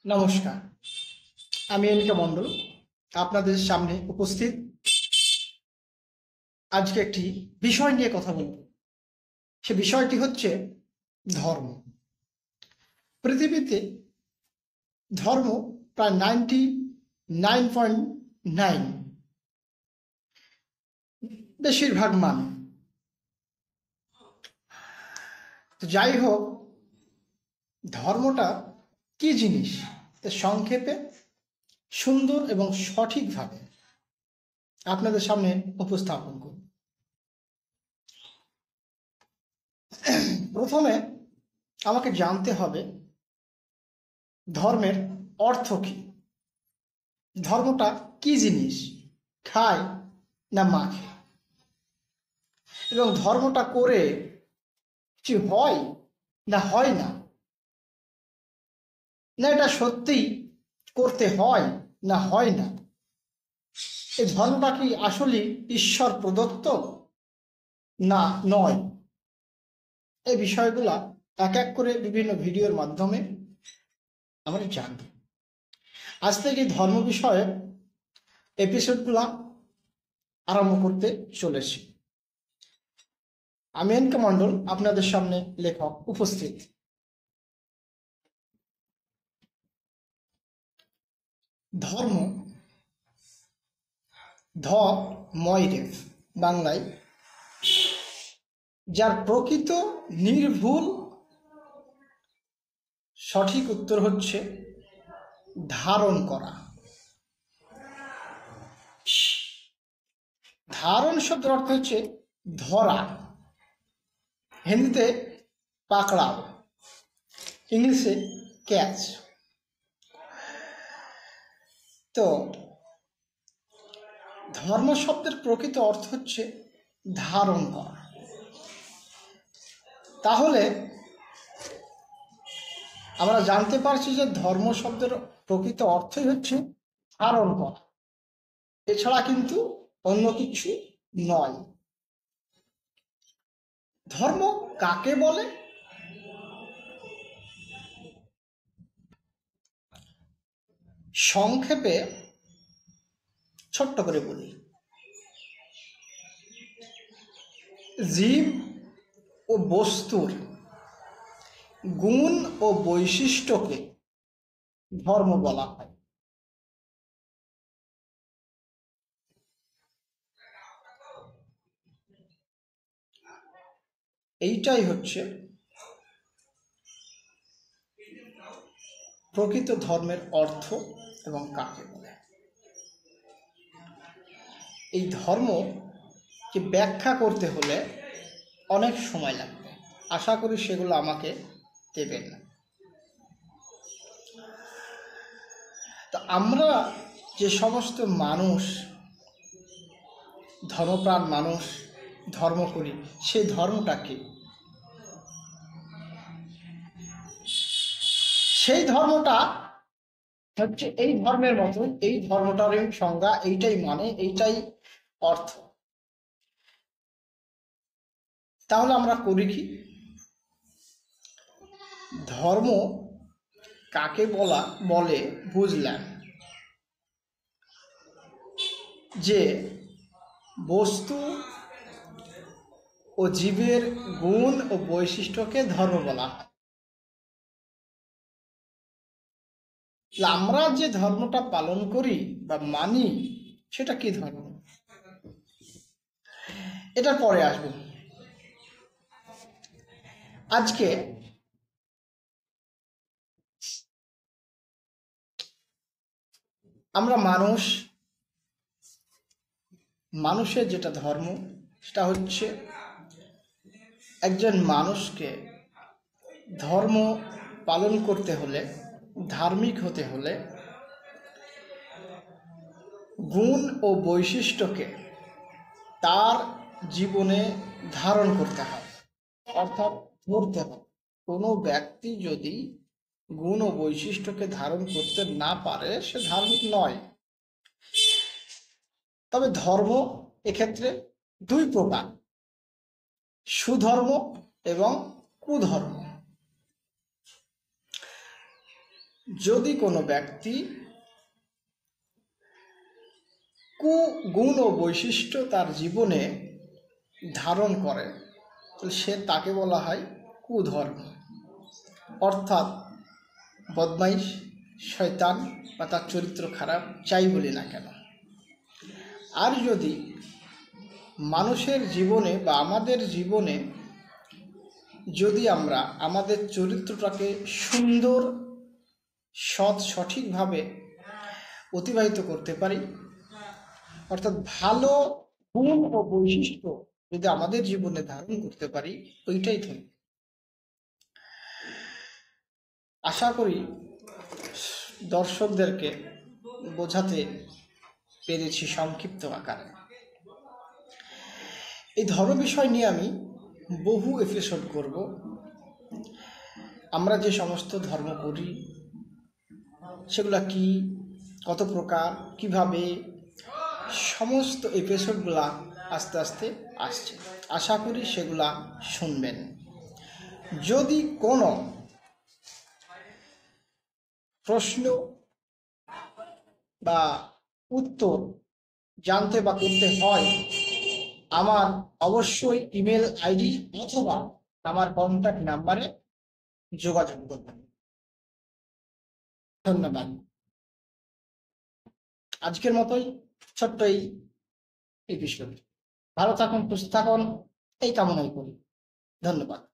নমস্কার, আমি এনকে মণ্ডল আপনাদের সামনে উপস্থিত। আজকে একটি বিষয় নিয়ে কথা বলব। সে বিষয়টি হচ্ছে ধর্ম। পৃথিবীতে ধর্ম প্রায় 99.9 বেশিরভাগ মানে। তো যাই হোক, ধর্মটা কি জিনিস তা সংক্ষেপে সুন্দর এবং সঠিকভাবে আপনাদের সামনে উপস্থাপন করব। প্রথমে আমাকে জানতে হবে ধর্মের অর্থ কি, ধর্মটা কি জিনিস, খায় না মাখে, এবং ধর্মটা করে কিছু হয় না হয় না, না এটা সত্যিই করতে হয় না হয় না, এই ধর্মটা কি আসলে ঈশ্বর প্রদত্ত না নয়। এই বিষয়গুলা এক এক করে বিভিন্ন ভিডিওর মাধ্যমে আমরা জানব। আজ থেকে ধর্ম বিষয়ে এপিসোডগুলা আরম্ভ করতে চলেছি। আমি এনকে মণ্ডল, আপনাদের সামনে লেখক উপস্থিত। ধর্ম ধ ময়রেফ বাংলায়, যার প্রকৃত নির্ভুল সঠিক উত্তর হচ্ছে ধারণ করা। ধারণ শব্দের অর্থ হচ্ছে ধরা, হিন্দিতে পাকড়াও, ইংলিশে ক্যাচ। তো ধর্ম শব্দের প্রকৃত অর্থ হচ্ছে ধারণ করা। তাহলে আমরা জানতে পারছি যে ধর্ম শব্দের প্রকৃত অর্থই হচ্ছে ধারণ করা, এছাড়া কিন্তু অন্য কিছু নয়। ধর্ম কাকে বলে? সংক্ষেপে ছোট্ট করে বলি, জীব ও বস্তুর গুণ ও বৈশিষ্ট্যকে ধর্ম বলা হয়। এইটাই হচ্ছে প্রকৃত ধর্মের অর্থ এবং কাকে বলে। এই ধর্মকে ব্যাখ্যা করতে হলে অনেক সময় লাগবে, আশা করি সেগুলো আমাকে দেবেন না। তো আমরা যে সমস্ত মানুষ, ধর্মপ্রাণ মানুষ ধর্ম করি, সেই ধর্মটা কি? সেই ধর্মটা হচ্ছে এই ধর্মের মতো, এই ধর্মটার সংজ্ঞা এইটাই, মানে এইটাই অর্থ। তাহলে আমরা করি কি? ধর্ম কাকে বলে বুঝলাম, যে বস্তু ও জীবের গুণ ও বৈশিষ্ট্যকে ধর্ম বলা হয়। আমরা যে ধর্মটা পালন করি বা মানি, সেটা কি ধর্ম, এটার পরে আসবো। আজকে আমরা মানুষের যেটা ধর্ম, সেটা হচ্ছে একজন মানুষকে ধর্ম পালন করতে হলে, ধার্মিক হতে হলে গুণ ও বৈশিষ্ট্যকে তার জীবনে ধারণ করতে হয়, অর্থাৎ ধরতে হয়। কোনো ব্যক্তি যদি গুণ ও বৈশিষ্ট্যকে ধারণ করতে না পারে, সে ধার্মিক নয়। তবে ধর্ম এক্ষেত্রে দুই প্রকার, সুধর্ম এবং কুধর্ম। যদি কোনো ব্যক্তি কুগুণ ও বৈশিষ্ট্য তার জীবনে ধারণ করে, তাহলে তাকে বলা হয় কুধর্ম, অর্থাৎ বদমাইশ, শয়তান বা তার চরিত্র খারাপ, যাই বলি না কেন। আর যদি মানুষের জীবনে বা আমাদের জীবনে যদি আমরা আমাদের চরিত্রটাকে সুন্দর, সৎ, সঠিকভাবে অতিবাহিত করতে পারি, অর্থাৎ ভালো গুণ ও বৈশিষ্ট্য যদি আমাদের জীবনে ধারণ করতে পারি, ওইটাই ধর্ম। আশা করি দর্শকদেরকে বোঝাতে পেরেছি সংক্ষিপ্ত আকারে। এই ধর্ম বিষয় নিয়ে আমি বহু এপিসোড করব। আমরা যে সমস্ত ধর্ম করি সেগুলা কি, কত প্রকার, কিভাবে, সমস্ত এপিসোডগুলা আস্তে আস্তে আসছে। আশা করি সেগুলা শুনবেন। যদি কোনো প্রশ্ন বা উত্তর জানতে বা করতে হয়, আমার অবশ্যই ইমেল আইডি অথবা আমার কন্ট্যাক্ট নাম্বারে যোগাযোগ করবেন। ধন্যবাদ। আজকের মতোই ছোট্ট এই এপিসোড। ভালো থাকুন, সুস্থ থাকুন, এই কামনাই করি। ধন্যবাদ।